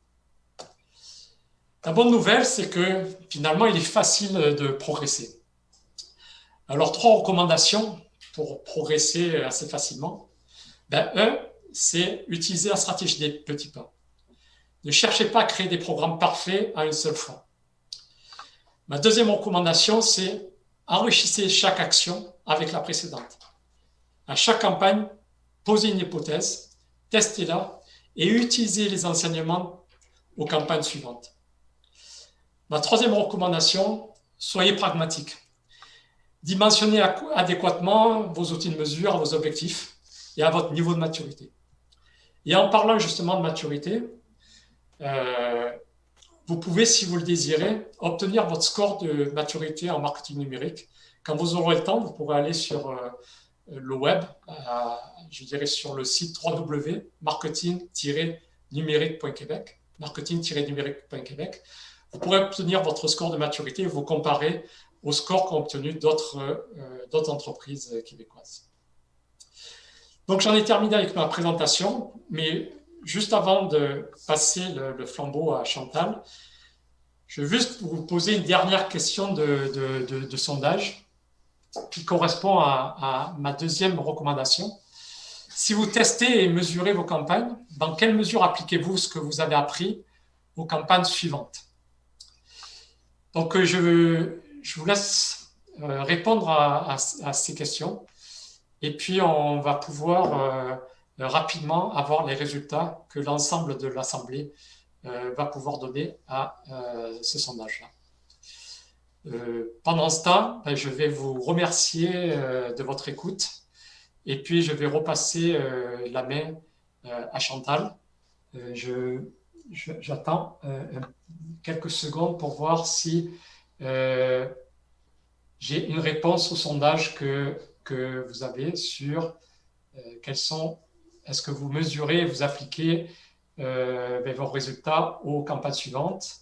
La bonne nouvelle, c'est que finalement, il est facile de progresser. Alors, 3 recommandations pour progresser assez facilement. Un, c'est utiliser la stratégie des petits pas. Ne cherchez pas à créer des programmes parfaits à une seule fois. Ma deuxième recommandation, c'est enrichissez chaque action avec la précédente. À chaque campagne, posez une hypothèse, testez-la et utilisez les enseignements aux campagnes suivantes. Ma troisième recommandation, soyez pragmatique. Dimensionnez adéquatement vos outils de mesure à vos objectifs et à votre niveau de maturité. Et en parlant justement de maturité, vous pouvez, si vous le désirez, obtenir votre score de maturité en marketing numérique. Quand vous aurez le temps, vous pourrez aller sur le web, je dirais sur le site www.marketing-numérique.québec, marketing-numérique.québec. Vous pourrez obtenir votre score de maturité et vous comparer au score qu'ont obtenu d'autres entreprises québécoises. Donc, j'en ai terminé avec ma présentation, mais juste avant de passer le flambeau à Chantal, je vais juste vous poser une dernière question de sondage qui correspond à ma deuxième recommandation. Si vous testez et mesurez vos campagnes, dans quelle mesure appliquez-vous ce que vous avez appris aux campagnes suivantes? Donc, je vous laisse répondre à ces questions et puis on va pouvoir rapidement avoir les résultats que l'ensemble de l'Assemblée va pouvoir donner à ce sondage-là. Pendant ce temps, je vais vous remercier de votre écoute et puis je vais repasser la main à Chantal. J'attends quelques secondes pour voir si j'ai une réponse au sondage que vous avez sur est-ce que vous mesurez et vous appliquez vos résultats aux campagnes suivantes.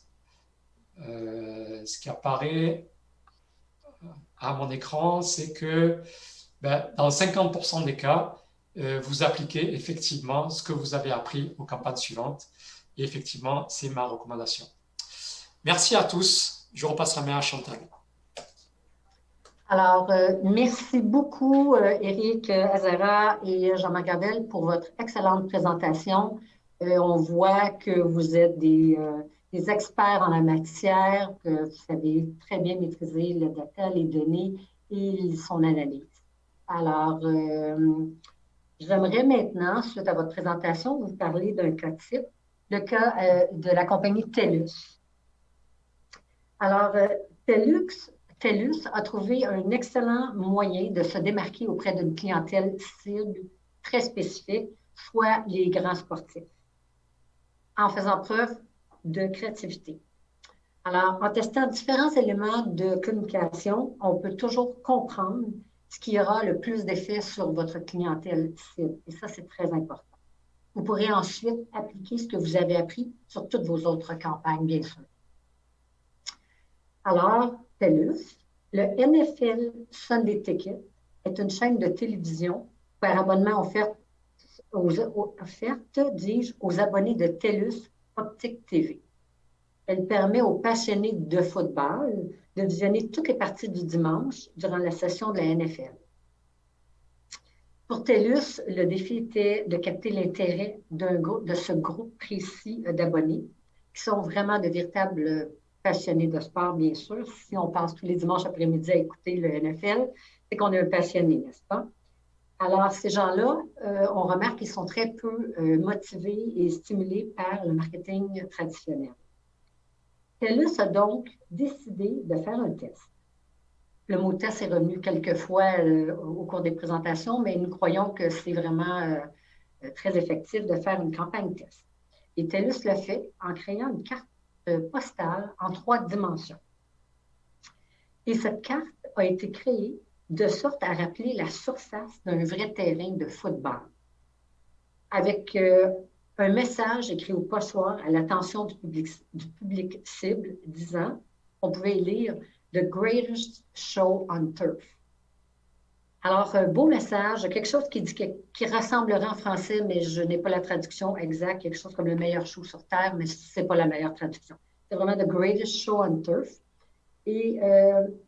Ce qui apparaît à mon écran, c'est que dans 50% des cas, vous appliquez effectivement ce que vous avez appris aux campagnes suivantes. Et effectivement, c'est ma recommandation. Merci à tous. Je repasse la main à Chantal. Alors, merci beaucoup, Éric Azera et Jean-Marc Gravel, pour votre excellente présentation. On voit que vous êtes des experts en la matière, que vous savez très bien maîtriser le data, les données et son analyse. Alors, j'aimerais maintenant, suite à votre présentation, vous parler d'un cas type, le cas de la compagnie TELUS. Alors, TELUS a trouvé un excellent moyen de se démarquer auprès d'une clientèle cible très spécifique, soit les grands sportifs, en faisant preuve de créativité. Alors, en testant différents éléments de communication, on peut toujours comprendre ce qui aura le plus d'effet sur votre clientèle cible. Et ça, c'est très important. Vous pourrez ensuite appliquer ce que vous avez appris sur toutes vos autres campagnes, bien sûr. Alors, TELUS, le NFL Sunday Ticket est une chaîne de télévision par abonnement offerte aux abonnés de TELUS Optique TV. Elle permet aux passionnés de football de visionner toutes les parties du dimanche durant la session de la NFL. Pour TELUS, le défi était de capter l'intérêt de ce groupe précis d'abonnés qui sont vraiment de véritables passionnés de sport, bien sûr. Si on passe tous les dimanches après-midi à écouter le NFL, c'est qu'on est un passionné, n'est-ce pas? Alors, ces gens-là, on remarque qu'ils sont très peu motivés et stimulés par le marketing traditionnel. TELUS a donc décidé de faire un test. Le mot test est revenu quelques fois au cours des présentations, mais nous croyons que c'est vraiment très effectif de faire une campagne test. Et TELUS l'a fait en créant une carte postale en 3 dimensions. Et cette carte a été créée de sorte à rappeler la surface d'un vrai terrain de football, avec un message écrit au pochoir à l'attention du public cible disant, on pouvait lire « The greatest show on turf ». Alors, un beau message, quelque chose qui ressemblerait en français, mais je n'ai pas la traduction exacte, quelque chose comme le meilleur show sur Terre, mais ce n'est pas la meilleure traduction. C'est vraiment The Greatest Show on Turf. Et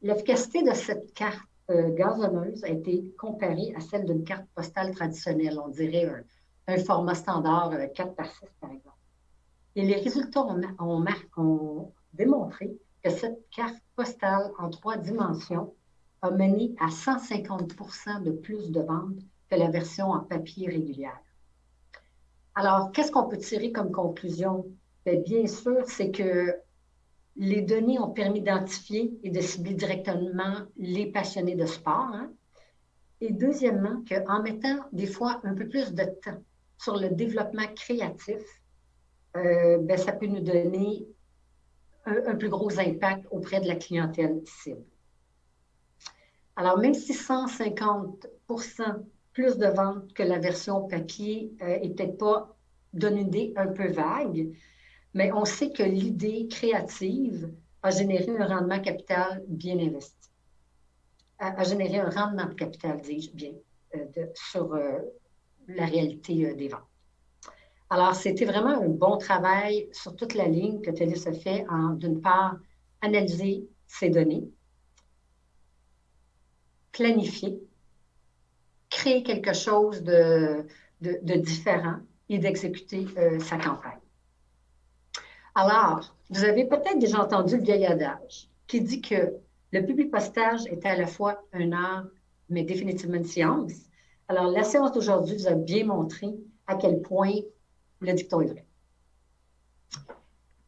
l'efficacité de cette carte gazonneuse a été comparée à celle d'une carte postale traditionnelle, on dirait un format standard 4x6, par exemple. Et les résultats ont démontré que cette carte postale en 3 dimensions a mené à 150% de plus de ventes que la version en papier régulière. Alors, qu'est-ce qu'on peut tirer comme conclusion? Bien sûr, c'est que les données ont permis d'identifier et de cibler directement les passionnés de sport. Hein? Et deuxièmement, qu'en mettant des fois un peu plus de temps sur le développement créatif, ça peut nous donner un plus gros impact auprès de la clientèle cible. Alors, même si 150% plus de ventes que la version papier n'est peut-être pas, donne une idée un peu vague, mais on sait que l'idée créative a généré un rendement capital bien investi. A généré un rendement de capital, dis-je bien, sur la réalité des ventes. Alors, c'était vraiment un bon travail sur toute la ligne que TELUS a fait en, d'une part, analyser ces données, planifier, créer quelque chose de différent et d'exécuter sa campagne. Alors, vous avez peut-être déjà entendu le vieil adage qui dit que le publipostage est à la fois un art, mais définitivement une science. Alors, la séance d'aujourd'hui vous a bien montré à quel point le dicton est vrai.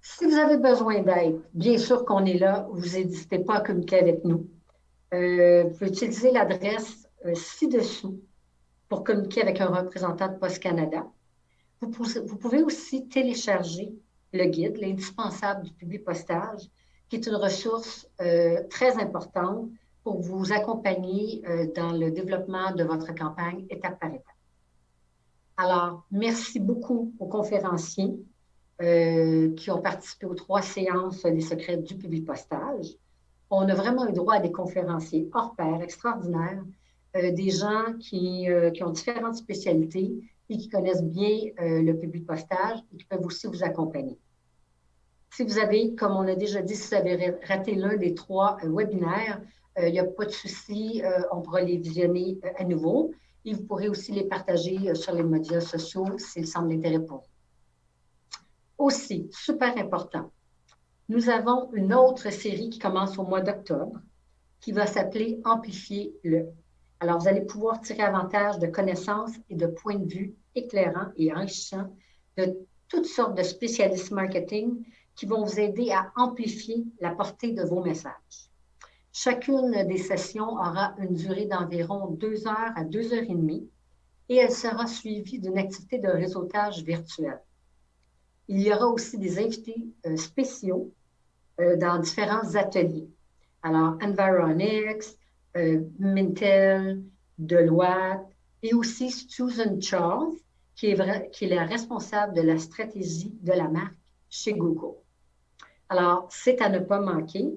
Si vous avez besoin d'aide, bien sûr qu'on est là, vous n'hésitez pas à communiquer avec nous. Vous pouvez utiliser l'adresse ci-dessous pour communiquer avec un représentant de Poste Canada. Vous pouvez aussi télécharger le guide, l'indispensable du Publipostage, qui est une ressource très importante pour vous accompagner dans le développement de votre campagne étape par étape. Alors, merci beaucoup aux conférenciers qui ont participé aux 3 séances des secrets du Publipostage. On a vraiment eu droit à des conférenciers hors pair, extraordinaires, des gens qui ont différentes spécialités et qui connaissent bien le Publipostage et qui peuvent aussi vous accompagner. Si vous avez, comme on a déjà dit, si vous avez raté l'un des 3 webinaires, il n'y a pas de souci, on pourra les visionner à nouveau et vous pourrez aussi les partager sur les médias sociaux s'il semble d'intérêt pour vous. Aussi, super important, nous avons une autre série qui commence au mois d'octobre qui va s'appeler « Amplifier-le ». Alors, vous allez pouvoir tirer avantage de connaissances et de points de vue éclairants et enrichissants de toutes sortes de spécialistes marketing qui vont vous aider à amplifier la portée de vos messages. Chacune des sessions aura une durée d'environ 2 heures à 2 heures et demie et elle sera suivie d'une activité de réseautage virtuel. Il y aura aussi des invités spéciaux dans différents ateliers. Alors, Environics, Mintel, Deloitte et aussi Susan Charles, qui est la responsable de la stratégie de la marque chez Google. Alors, c'est à ne pas manquer.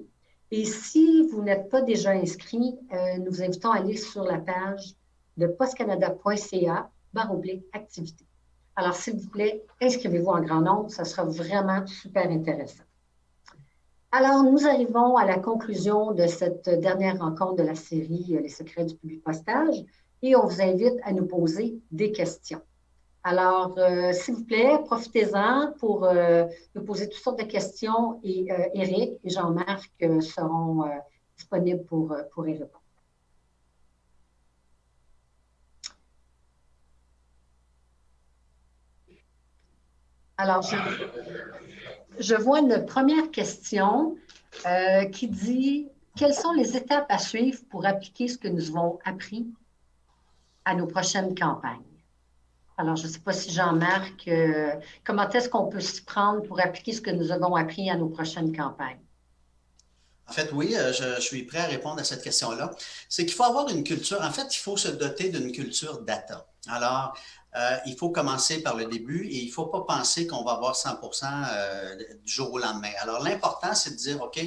Et si vous n'êtes pas déjà inscrit, nous vous invitons à aller sur la page de postcanada.ca/activité. Alors, s'il vous plaît, inscrivez-vous en grand nombre, ça sera vraiment super intéressant. Alors, nous arrivons à la conclusion de cette dernière rencontre de la série Les secrets du Publipostage et on vous invite à nous poser des questions. Alors, s'il vous plaît, profitez-en pour nous poser toutes sortes de questions et Éric et Jean-Marc seront disponibles pour y répondre. Alors, je vois une première question qui dit « Quelles sont les étapes à suivre pour appliquer ce que nous avons appris à nos prochaines campagnes? » Alors, je ne sais pas si Jean-Marc, comment est-ce qu'on peut s'y prendre pour appliquer ce que nous avons appris à nos prochaines campagnes? En fait, oui, je suis prêt à répondre à cette question-là. C'est qu'il faut avoir une culture, en fait, il faut se doter d'une culture data. Alors, il faut commencer par le début et il ne faut pas penser qu'on va avoir 100% du jour au lendemain. Alors, l'important, c'est de dire, OK,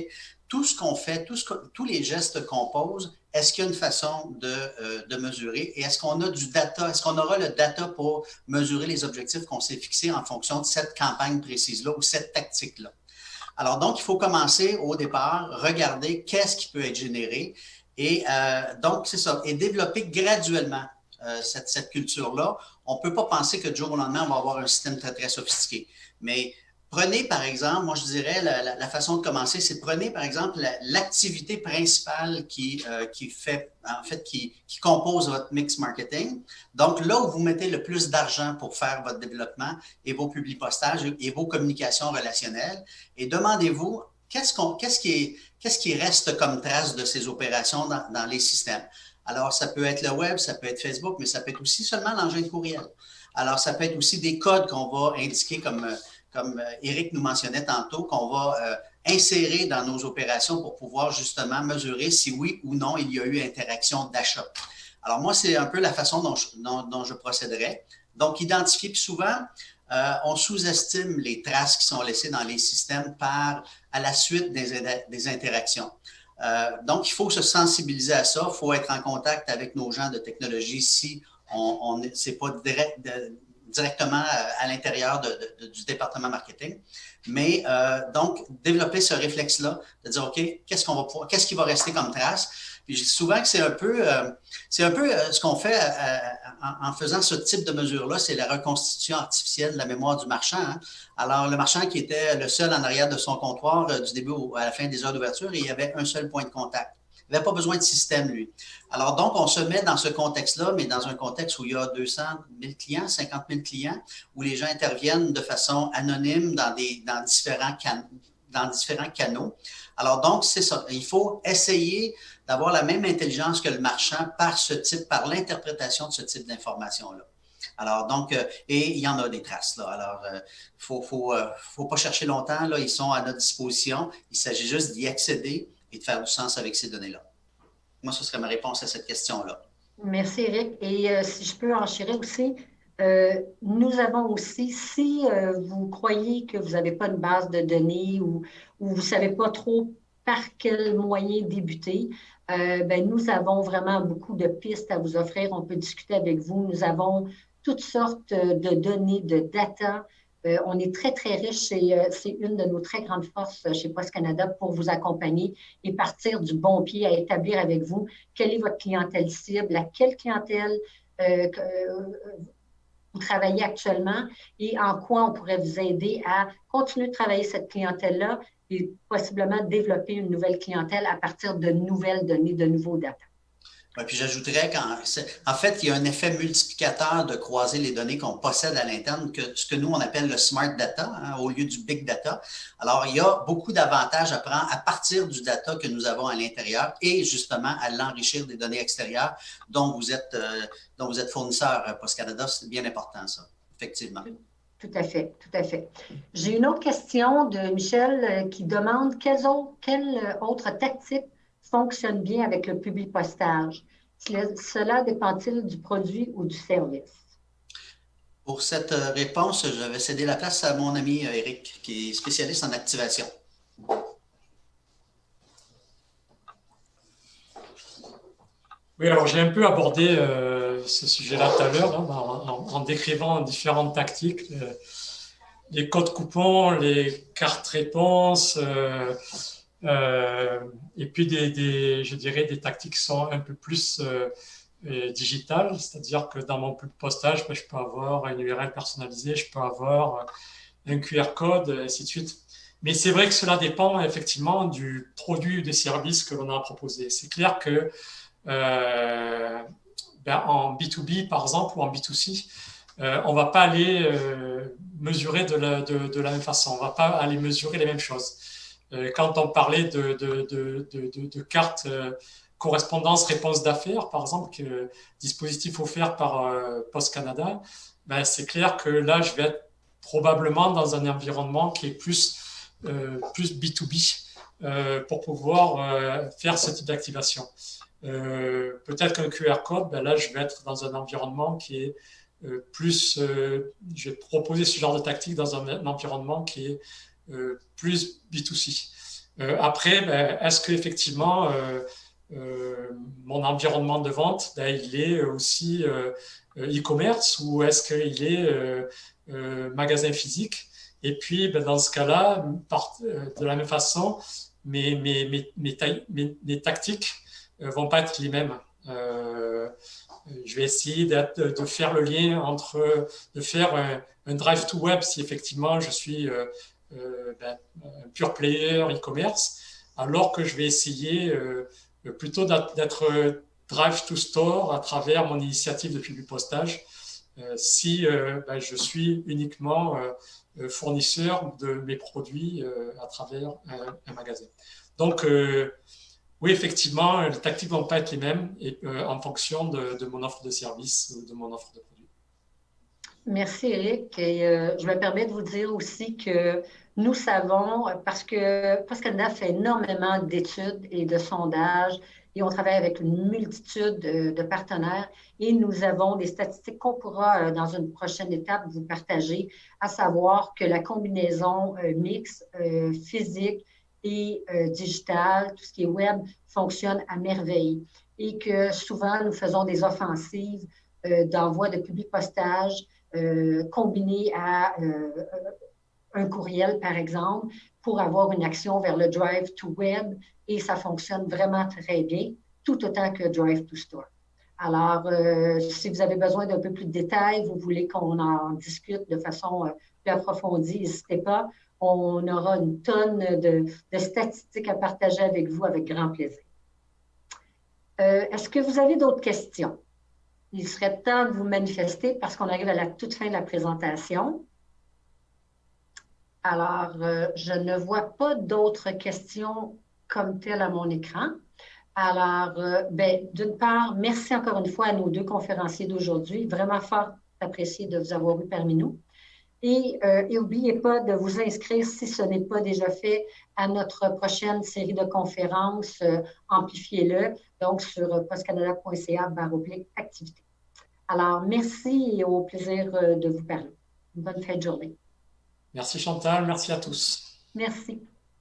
tout ce qu'on fait, tous les gestes qu'on pose, est-ce qu'il y a une façon de mesurer et est-ce qu'on a du data, est-ce qu'on aura le data pour mesurer les objectifs qu'on s'est fixés en fonction de cette campagne précise-là ou cette tactique-là? Alors, donc, il faut commencer au départ, regarder qu'est-ce qui peut être généré et donc, c'est ça, et développer graduellement cette culture-là. On ne peut pas penser que du jour au lendemain, on va avoir un système très, très sophistiqué. Mais prenez, par exemple, moi, je dirais, la façon de commencer, c'est prenez, par exemple, l'activité principale qui compose votre mix marketing. Donc, là où vous mettez le plus d'argent pour faire votre développement et vos publipostages et vos communications relationnelles, et demandez-vous qu'est-ce qui reste comme trace de ces opérations dans les systèmes. Alors, ça peut être le web, ça peut être Facebook, mais ça peut être aussi seulement l'engin de courriel. Alors, ça peut être aussi des codes qu'on va indiquer comme Éric nous mentionnait tantôt, qu'on va insérer dans nos opérations pour pouvoir justement mesurer si oui ou non il y a eu interaction d'achat. Alors moi, c'est un peu la façon dont je procéderais. Donc, identifier, puis souvent, on sous-estime les traces qui sont laissées dans les systèmes à la suite des interactions. Donc, il faut se sensibiliser à ça, il faut être en contact avec nos gens de technologie si c'est pas directement à l'intérieur du département marketing. Mais donc, développer ce réflexe-là, de dire, OK, qu'est-ce qui va rester comme trace? Puis je dis souvent que c'est un peu ce qu'on fait en faisant ce type de mesure-là, c'est la reconstitution artificielle de la mémoire du marchand. Hein. Alors, le marchand qui était le seul en arrière de son comptoir du début à la fin des heures d'ouverture, il y avait un seul point de contact. Il n'avait pas besoin de système, lui. Alors, donc, on se met dans ce contexte-là, mais dans un contexte où il y a 200 000 clients, 50 000 clients, où les gens interviennent de façon anonyme dans différents canaux. Alors, donc, c'est ça. Il faut essayer d'avoir la même intelligence que le marchand par l'interprétation de ce type d'information-là. Alors, donc, et il y en a des traces, là. Alors, faut pas chercher longtemps, là. Ils sont à notre disposition. Il s'agit juste d'y accéder et de faire du sens avec ces données-là. Moi, ce serait ma réponse à cette question-là. Merci, Éric. Et si je peux enchérir aussi, nous avons aussi, si vous croyez que vous n'avez pas une base de données ou vous ne savez pas trop par quel moyen débuter, nous avons vraiment beaucoup de pistes à vous offrir. On peut discuter avec vous. Nous avons toutes sortes de données, de data. On est très, très riche et c'est une de nos très grandes forces chez Poste Canada pour vous accompagner et partir du bon pied à établir avec vous quelle est votre clientèle cible, à quelle clientèle vous travaillez actuellement et en quoi on pourrait vous aider à continuer de travailler cette clientèle-là et possiblement développer une nouvelle clientèle à partir de nouvelles données, de nouveaux data. Ouais, puis j'ajouterais qu'en fait, il y a un effet multiplicateur de croiser les données qu'on possède à l'interne, ce que nous, on appelle le smart data, hein, au lieu du big data. Alors, il y a beaucoup d'avantages à prendre à partir du data que nous avons à l'intérieur et justement à l'enrichir des données extérieures dont vous êtes fournisseur, Poste Canada. C'est bien important, ça, effectivement. Tout à fait, tout à fait. J'ai une autre question de Michel qui demande quelle autre tactique fonctionne bien avec le Publipostage. Cela dépend-il du produit ou du service? Pour cette réponse, je vais céder la place à mon ami Éric, qui est spécialiste en activation. Oui, alors j'ai un peu abordé ce sujet-là tout à l'heure en décrivant différentes tactiques, les codes coupons, les cartes réponses, et puis je dirais des tactiques qui sont un peu plus digitales, c'est-à-dire que dans mon postage, je peux avoir une URL personnalisée, je peux avoir un QR code, et ainsi de suite. Mais c'est vrai que cela dépend effectivement du produit ou des services que l'on a proposé. C'est clair que en B2B, par exemple, ou en B2C, on ne va pas aller mesurer de la même façon. On ne va pas aller mesurer les mêmes choses. Quand on parlait de cartes correspondance réponse d'affaires, par exemple, dispositif offert par Poste Canada, c'est clair que là, je vais être probablement dans un environnement qui est plus B2B pour pouvoir faire ce type d'activation. Peut-être qu'un QR code, là, je vais être dans un environnement qui est je vais proposer ce genre de tactique dans un environnement qui est plus B2C. Après, est-ce qu'effectivement, mon environnement de vente, il est aussi e-commerce ou est-ce qu'il est magasin physique? Et puis, dans ce cas-là, de la même façon, mes tactiques vont pas être les mêmes. Je vais essayer de faire le lien de faire un drive to web si effectivement je suis un pure player e-commerce, alors que je vais essayer plutôt d'être drive to store à travers mon initiative de Publipostage si je suis uniquement fournisseur de mes produits à travers un magasin. Donc, oui, effectivement, les tactiques ne vont pas être les mêmes en fonction de mon offre de service ou de mon offre de produit. Merci, Éric. Et je me permets de vous dire aussi que nous savons, parce que Poste Canada fait énormément d'études et de sondages, et on travaille avec une multitude de partenaires, et nous avons des statistiques qu'on pourra, dans une prochaine étape, vous partager, à savoir que la combinaison mixte, physique et digitale, tout ce qui est web, fonctionne à merveille, et que souvent, nous faisons des offensives d'envoi de Publipostage combinées à un courriel, par exemple, pour avoir une action vers le Drive to Web, et ça fonctionne vraiment très bien, tout autant que Drive to Store. Alors, si vous avez besoin d'un peu plus de détails, vous voulez qu'on en discute de façon plus approfondie, n'hésitez pas. On aura une tonne de statistiques à partager avec vous avec grand plaisir. Est-ce que vous avez d'autres questions? Il serait temps de vous manifester parce qu'on arrive à la toute fin de la présentation. Alors, je ne vois pas d'autres questions comme telles à mon écran. Alors, d'une part, merci encore une fois à nos 2 conférenciers d'aujourd'hui. Vraiment fort apprécié de vous avoir eu parmi nous. Et n'oubliez pas de vous inscrire, si ce n'est pas déjà fait, à notre prochaine série de conférences. Amplifiez-le, donc sur postcanada.ca/activité. Alors, merci et au plaisir de vous parler. Une bonne fin de journée. Merci Chantal, merci à tous. Merci.